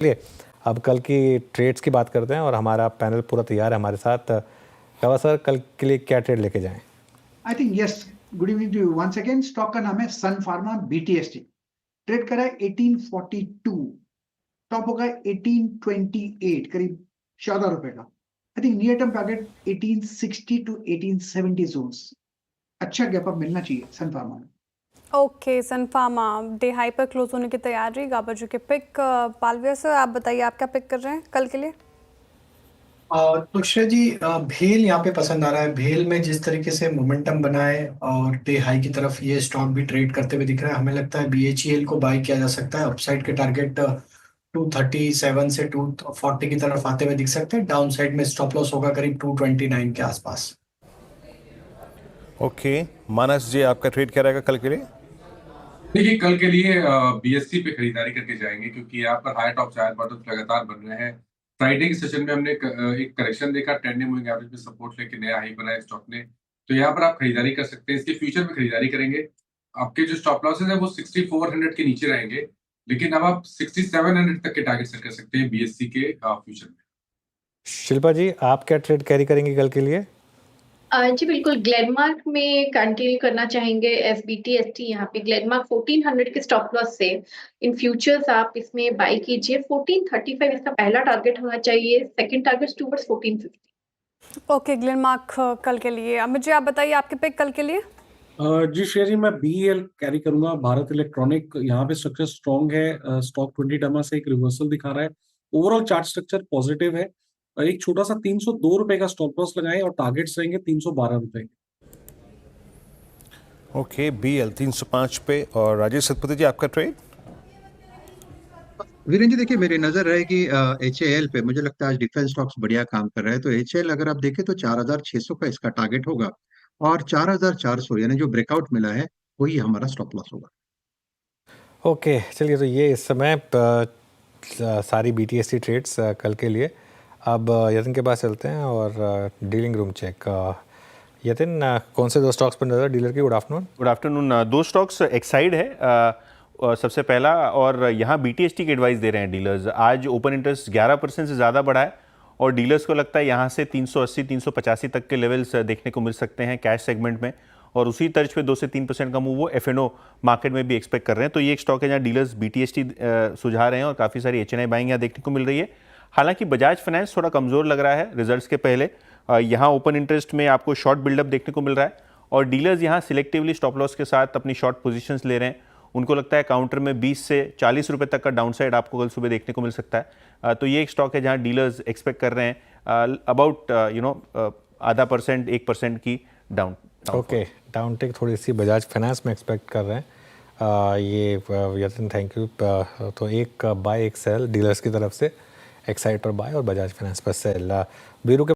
चलिए अब कल की ट्रेड्स की बात करते हैं और हमारा पैनल पूरा तैयार है हमारे साथ। गवा सर, कल के लिए क्या ट्रेड लेके जाएं? I think yes. Good evening to you once again. Stock का नाम है सन फार्मा बीटीएसटी। ट्रेड करा है 1842, टॉप होगा 1828, करीब 14 रुपए का। I think near term target 1860 to 1870 zones. अच्छा गैप अप मिलना चाहिए सन फार्मा में। Okay, Sun Pharma day high पर क्लोज होने की तैयारी। गाबाजू के पिक। पालविया सर, आप बताइए आप क्या पिक कर रहे हैं कल के लिए? तुषार जी, भेल यहाँ पे पसंद आ रहा है। भेल में जिस तरीके से मोमेंटम बना है और डे हाई की तरफ ये स्टॉक भी ट्रेड करते हुए दिख रहा है, हमें लगता है बीएचईएल को बाय किया जा सकता है। अपसाइड के टारगेट 237 से 240 की तरफ आते हुए दिख सकते हैं। डाउन साइड में स्टॉप लॉस होगा करीब 229 के आसपास। ओके, मानस जी आपका ट्रेड क्या रहेगा कल के लिए? देखिए, कल के लिए बीएससी पे खरीदारी करके जाएंगे क्योंकि यहाँ पर हाई टॉप चार बार लगातार बन रहे हैं। फ्राइडे के सेशन में हमने एक करेक्शन देखा, 10 डे मूविंग एवरेज में सपोर्ट लेके नया हाई बनाया स्टॉक ने। तो यहाँ पर आप खरीदारी कर सकते हैं। इसके फ्यूचर में खरीदारी करेंगे, आपके जो स्टॉप लॉसेज है वो 6400 के नीचे रहेंगे, लेकिन अब आप 6700 तक के टारगेट सेट कर सकते हैं बीएससी के फ्यूचर में। शिल्पा जी, आप क्या ट्रेड कैरी करेंगे कल के लिए? जी बिल्कुल, ग्लेनमार्क में कंटिन्यू करना चाहेंगे एसबीटीएसटी। यहाँ पे ग्लेनमार्क 1400 के स्टॉप लॉस से इन फ्यूचर्स आप इसमें बाई कीजिए। 1435 इसका पहला टारगेट होना चाहिए, second target towards 1450। Okay, Glenmark कल के लिए। अमित जी, आप बताइए आपके पिक कल के लिए? जी शेयर जी, मैं बीईएल कैरी करूंगा। भारत इलेक्ट्रॉनिक यहाँ पे स्ट्रक्चर स्ट्रॉन्ग है। स्टॉक 20 डमा से एक रिवर्सल दिखा रहा है। ओवरऑल चार्ट स्ट्रक्चर पॉजिटिव है। एक छोटा सा 302 रुपए का स्टॉप लॉस लगाएं और टारगेट्स रहेंगे 312 रुपए। ओके, बीएल 305 पे। और राजेश सतपति जी आपका ट्रेड? वीरेंद्र जी, देखिए मेरी नजर रहेगी एचएएल पे। मुझे लगता है आज डिफेंस स्टॉक्स बढ़िया काम कर रहे हैं, तो एचएएल अगर आप देखें तो 4600 का इसका टारगेट होगा और 4400 यानी जो ब्रेकआउट मिला है वही हमारा स्टॉप लॉस होगा। ओके, चलिए तो ये इस समय सारी बीटीएसटी ट्रेड्स कल के लिए। अब यतिन के पास चलते हैं और डीलिंग रूम चेक। यतिन, कौन से दो स्टॉक्स पर नजर डीलर की? Good afternoon. Good afternoon. दो स्टॉक्स एक्साइड है सबसे पहला, और यहाँ बीटीएसटी की एडवाइस दे रहे हैं डीलर्स। आज ओपन इंटरेस्ट 11% से ज़्यादा बढ़ा है और डीलर्स को लगता है यहाँ से 380-385 तक के लेवल्स देखने को मिल सकते हैं कैश सेगमेंट में, और उसी तर्ज पे 2 से 3% का मूव वो एफएनओ मार्केट में भी एक्सपेक्ट कर रहे हैं। तो ये एक स्टॉक है जहाँ डीलर्स बीटीएसटी सुझा रहे हैं और काफ़ी सारी एचएनआई बाइंग यहाँ देखने को मिल रही है। हालांकि बजाज फाइनेंस थोड़ा कमज़ोर लग रहा है रिजल्ट्स के पहले। यहाँ ओपन इंटरेस्ट में आपको शॉर्ट बिल्डअप देखने को मिल रहा है और डीलर्स यहाँ सिलेक्टिवली स्टॉप लॉस के साथ अपनी शॉर्ट पोजीशंस ले रहे हैं। उनको लगता है काउंटर में 20 से 40 रुपए तक का डाउनसाइड आपको कल सुबह देखने को मिल सकता है। तो ये एक स्टॉक है जहाँ डीलर्स एक्सपेक्ट कर रहे हैं अबाउट आधा % 1% की डाउन। ओके, डाउन टेक थोड़ी सी बजाज फाइनेंस में एक्सपेक्ट कर रहे हैं। ये यतिन, थैंक यू। तो एक बाय एक सेल डीलर्स की तरफ से, एक्साइड पर बाय और बजाज फाइनेंस पर सेल। बीरू के